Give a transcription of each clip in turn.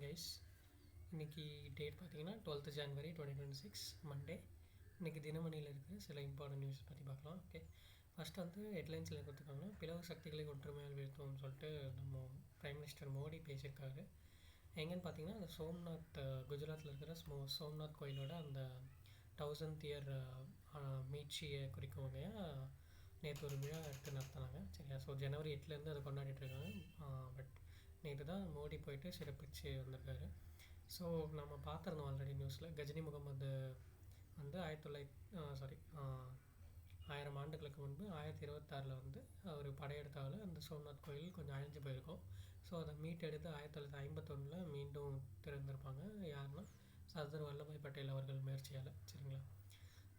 Guys. இன்றைக்கி date பார்த்தீங்கன்னா 12th January 2026 Monday. இன்றைக்கி தினமணியில் இருக்கிற சில இம்பார்ட்டன்ட் நியூஸ் பற்றி பார்க்கலாம். ஓகே, ஃபஸ்ட்டு வந்து ஹெட்லைன்ஸில் கொடுத்துருக்காங்கன்னா, பிளவு சக்திகளை ஒற்றுமையால் வீழ்த்துவோம்னு சொல்லிட்டு நம்ம பிரைம் மினிஸ்டர் மோடி பேசியிருக்காரு. எங்கேன்னு பார்த்தீங்கன்னா, அந்த சோம்நாத் குஜராத்தில் இருக்கிற சோம்நாத் கோயிலோட அந்த 1000th இயர் மீட்சியை குறிக்கும் வகையாக நேற்று ஒரு விழா எடுத்து நடத்தினாங்க. சரியா? ஸோ ஜனவரி 8லேருந்து அதை கொண்டாடிட்டுருக்காங்க. பட் நேற்று தான் மோடி போயிட்டு சிறப்பிச்சு வந்திருக்காரு. ஸோ நம்ம பார்த்துருந்தோம் ஆல்ரெடி நியூஸில், கஜினி முகமது வந்து 1000 ஆண்டுகளுக்கு முன்பு 1026 வந்து அவர் படையெடுத்தாலும் அந்த சோம்நாத் கோயில் கொஞ்சம் அழிஞ்சு போயிருக்கும். ஸோ அதை மீட்டெடுத்து 1951 மீண்டும் திறந்திருப்பாங்க. யாருன்னா சர்தார் வல்லபாய் பட்டேல் அவர்கள் முயற்சியால். சரிங்களா?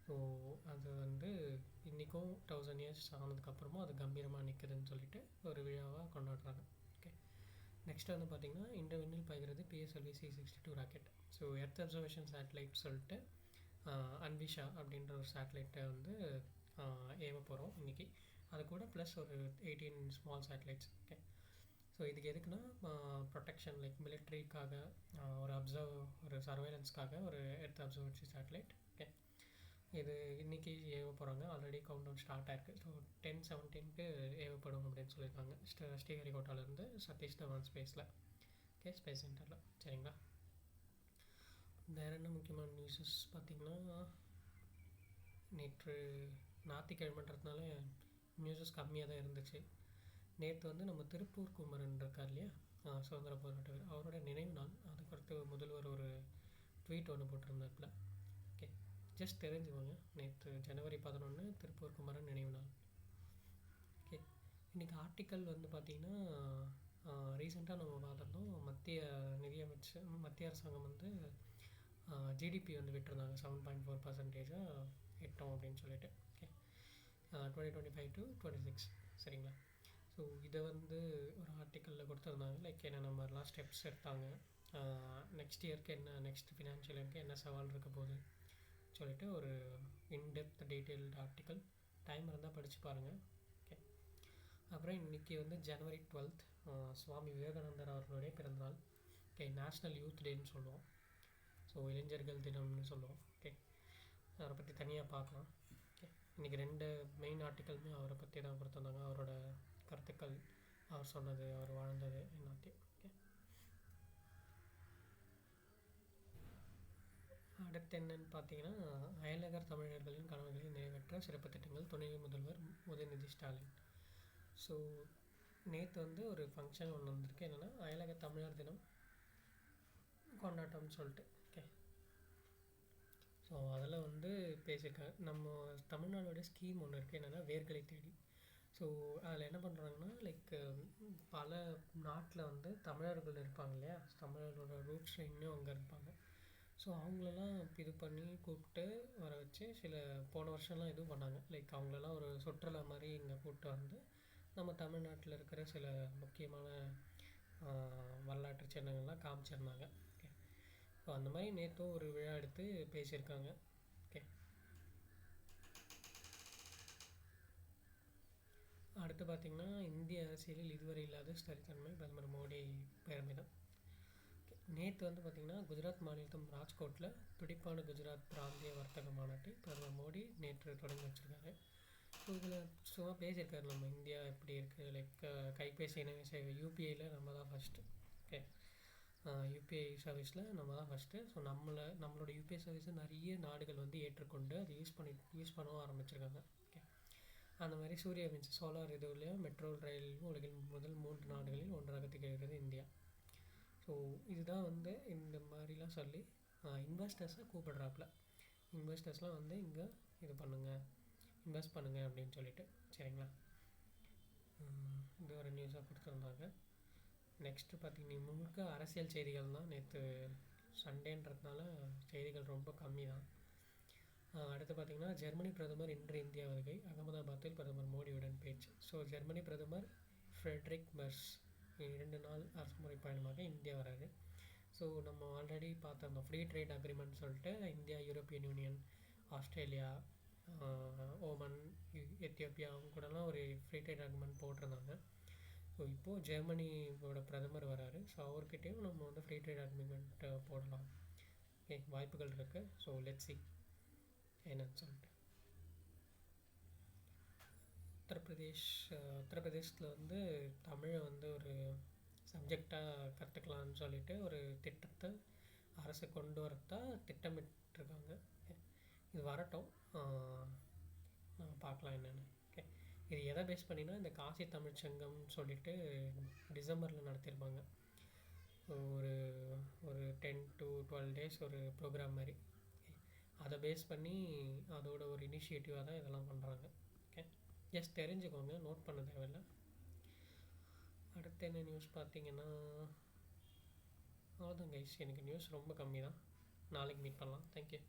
ஸோ அது வந்து இன்றைக்கும் 1000 இயர்ஸ் ஆனதுக்கப்புறமும் அது கம்பீரமாக நிற்குதுன்னு சொல்லிட்டு ஒரு விழாவாக கொண்டாடுறாங்க. ஓகே, நெக்ஸ்ட் வந்து பார்த்திங்கன்னா, இந்த விண்ணில் பாய்கிறது PSLV C-62 rocket. So earth observation satellite சொல்லிட்டு அன்விஷா அப்படின்ற ஒரு சேட்டலைட்டை வந்து ஏவ போகிறோம் இன்றைக்கி. அது கூட ப்ளஸ் ஒரு 18 ஸ்மால் சேட்டலைட்ஸ். ஓகே, ஸோ இதுக்கு எதுக்குன்னா ப்ரொடெக்ஷன் லைக் மிலிட்ரிக்காக ஒரு சர்வைலன்ஸ்க்காக ஒரு எர்த் அப்சர்வேஷன் சேட்டலைட். ஓகே, இது இன்றைக்கி ஏவ போகிறாங்க. ஆல்ரெடி கவுண்ட் டவுன் ஸ்டார்ட் ஆயிருக்கு. ஸோ 10/17க்கு ஏவப்படும் அப்படின்னு சொல்லியிருக்காங்க. ஸ்ரீஹரிகோட்டாலேருந்து சதீஷ் தவான் ஸ்பேஸில். ஓகே, ஸ்பேஸ் சென்டரில். சரிங்களா? வேறு என்ன முக்கியமான நியூஸஸ் பார்த்திங்கன்னா, நேற்று ஞாயிற்றுக்கிழமைன்றதுனால நியூஸஸ் கம்மியாக தான் இருந்துச்சு. நேற்று வந்து நம்ம திருப்பூர் குமரன் இருக்கார் இல்லையா, சுதந்திர போராட்டவர், அவரோட நினைவு நாள். அதுக்கடுத்து முதல்வர் ஒரு ட்வீட் ஒன்று போட்டிருந்தாப்புல. ஓகே, ஜஸ்ட் தெரிஞ்சுக்கோங்க, நேற்று ஜனவரி 11 திருப்பூர் குமரன் நினைவு நாள். ஓகே, இன்றைக்கி ஆர்டிக்கல் வந்து பார்த்திங்கன்னா, ரீசெண்டாக நம்ம பார்த்துருந்தோம், மத்திய அரசாங்கம் வந்து ஜிடிபி வந்து விட்டுருந்தாங்க 7.4% எட்டோம் அப்படின்னு சொல்லிட்டு. Okay, 2025 to 26. சரிங்களா? ஸோ இதை வந்து ஒரு ஆர்டிக்கலில் கொடுத்துருந்தாங்க. லைக் என்னென்ன மாதிரிலாம் ஸ்டெப்ஸ் எடுத்தாங்க, நெக்ஸ்ட் இயருக்கு என்ன, நெக்ஸ்ட் ஃபினான்ஷியல் இயருக்கு என்ன சவால் இருக்க போகுது சொல்லிட்டு ஒரு இன்டெப்த் டீட்டெயில்டு ஆர்டிக்கல். டைம் இருந்தால் படித்து பாருங்கள். ஓகே, அப்புறம் இன்றைக்கி வந்து ஜனவரி 12th சுவாமி விவேகானந்தர் அவர்களுடைய பிறந்தநாள். ஓகே, நேஷ்னல் யூத் டேன்னு சொல்லுவோம். ஸோ இளைஞர்கள் தினம்னு சொல்லுவோம். ஓகே, அவரை பற்றி தனியாக பார்க்கலாம். ஓகே, இன்றைக்கி 2 மெயின் ஆர்டிக்கலுமே அவரை பற்றி தான் கொடுத்துருந்தாங்க. அவரோட கருத்துக்கள், அவர் சொன்னது, அவர் வாழ்ந்தது எல்லாத்தையும். ஓகே, அடுத்து என்னன்னு பார்த்தீங்கன்னா, அயலகர் தமிழர்களின் கனவுகளை நிறைவேற்ற சிறப்பு திட்டங்கள், துணை முதல்வர் உதயநிதி ஸ்டாலின். ஸோ நேற்று வந்து ஒரு ஃபங்க்ஷன் ஒன்று வந்திருக்கு. என்னென்னா அயலக தமிழர் தினம் கொண்டாட்டம்னு சொல்லிட்டு. ஓகே, ஸோ அதில் வந்து பேசியிருக்காங்க. நம்ம தமிழ்நாடோடைய ஸ்கீம் ஒன்று இருக்குது, என்னென்னா வேர்களை தேடி. ஸோ அதில் என்ன பண்ணுறாங்கன்னா, லைக் பல நாட்டில் வந்து தமிழர்கள் இருப்பாங்க இல்லையா, தமிழர்களோட ரூட்ஸ் இன்னும் அங்கே இருப்பாங்க. ஸோ அவங்களெல்லாம் இது பண்ணி கூப்பிட்டு வர வச்சு போன வருஷம்லாம் இதுவும் பண்ணாங்க. லைக் அவங்களெல்லாம் ஒரு சுற்றுலா மாதிரி இங்கே கூப்பிட்டு வந்து நம்ம தமிழ்நாட்டில் இருக்கிற சில முக்கியமான வரலாற்று சின்னங்கள்லாம் காமிச்சிருந்தாங்க. ஓகே, ஸோ அந்த மாதிரி நேற்றும் ஒரு விழா எடுத்து பேசியிருக்காங்க. ஓகே, அடுத்து பார்த்திங்கன்னா, இந்திய அரசியலில் இதுவரை இல்லாத ஸ்திரத்தன்மை, பிரதமர் மோடி பெருமிதம். நேற்று வந்து பார்த்திங்கன்னா, குஜராத் மாநிலம் ராஜ்கோட்டில் துடிப்பான குஜராத் பிராந்திய வர்த்தக மாநாட்டை பிரதமர் மோடி நேற்று தொடங்கி வச்சுருக்காரு. ஸோ இதில் சும்மா பேசியிருக்காரு, நம்ம இந்தியா எப்படி இருக்குது, லைக் கைபேசி இணைய சேவை UPIயில் நம்ம தான் ஃபஸ்ட்டு. ஓகே, UPI சர்வீஸில் நம்ம தான் ஃபஸ்ட்டு. ஸோ நம்மளோட UPI சர்வீஸை நிறைய நாடுகள் வந்து ஏற்றுக்கொண்டு அதை யூஸ் பண்ணவும் ஆரம்பிச்சிருக்காங்க. ஓகே, அந்த மாதிரி சூரிய மின்சார சோலார் இதுலேயும் மெட்ரோ ரயில் உலகில் முதல் 3 நாடுகளில் ஒன்றாக திகழ்கிறது இந்தியா. ஸோ இதுதான் வந்து இந்த மாதிரிலாம் சொல்லி இன்வெஸ்டர்ஸை கூப்பிடுறாப்புல. இன்வெஸ்டர்ஸ்லாம் வந்து இங்கே இது பண்ணுங்கள், இன்வெஸ்ட் பண்ணுங்கள் அப்படின்னு சொல்லிட்டு. சரிங்களா? இது ஒரு நியூஸாக கொடுத்துருந்தாங்க. நெக்ஸ்ட்டு பார்த்திங்கன்னா, முழுக்க அரசியல் செய்திகள் தான். நேற்று சண்டேன்றதுனால செய்திகள் ரொம்ப கம்மி தான். அடுத்து பார்த்திங்கன்னா, ஜெர்மனி பிரதமர் இன்று இந்தியா வருகை, அகமதாபாத்தில் பிரதமர் மோடியுடன் பேச்சு. ஸோ ஜெர்மனி பிரதமர் ஃப்ரெட்ரிக் மெர்ஸ் 2 நாள் அரசுமுறை பயணமாக இந்தியா வராது. ஸோ நம்ம ஆல்ரெடி பார்த்த அந்த ஃப்ரீ ட்ரேட் அக்ரிமெண்ட் சொல்லிட்டு India, European union, Australia, Oman, Ethiopia அவங்க கூடலாம் ஒரு ஃப்ரீ ட்ரேட் அக்ரிமெண்ட் போட்டிருந்தாங்க. ஸோ ஸோ இப்போது ஜெர்மனியோட பிரதமர் வராரு. ஸோ அவர்கிட்டயும் நம்ம வந்து ஃப்ரீ ட்ரேட் அக்ரிமெண்ட் போடலாம். ஓகே, வாய்ப்புகள் இருக்குது. ஸோ லெட்ஸ் சி என்னன்னு சொல்லிட்டு. உத்தரப்பிரதேசத்தில் வந்து தமிழை வந்து ஒரு சப்ஜெக்டாக கற்றுக்கலான்னு சொல்லிட்டு ஒரு திட்டத்தை அரசு கொண்டு வரத்தான் திட்டமிட்டிருக்காங்க. இது வரட்டும், நம்ம பார்க்கலாம் என்னென்னு. ஓகே, இது எதை பேஸ் பண்ணினா இந்த காசி தமிழ்ச்சங்கம் சொல்லிட்டு டிசம்பரில் நடத்தியிருப்பாங்க. ஒரு ஒரு 10 to 12 days ஒரு ப்ரோக்ராம் மாதிரி. அதை பேஸ் பண்ணி அதோட ஒரு இனிஷியேட்டிவாக தான் இதெல்லாம் பண்ணுறாங்க. ஓகே, ஜஸ்ட் தெரிஞ்சுக்கோங்க, நோட் பண்ண தேவையில்லை. அடுத்து என்ன நியூஸ் பார்த்தீங்கன்னா அவ்வளோதான் கைஸ். எனக்கு நியூஸ் ரொம்ப கம்மி தான். நாளைக்கு மீட் பண்ணலாம். தேங்க்யூ.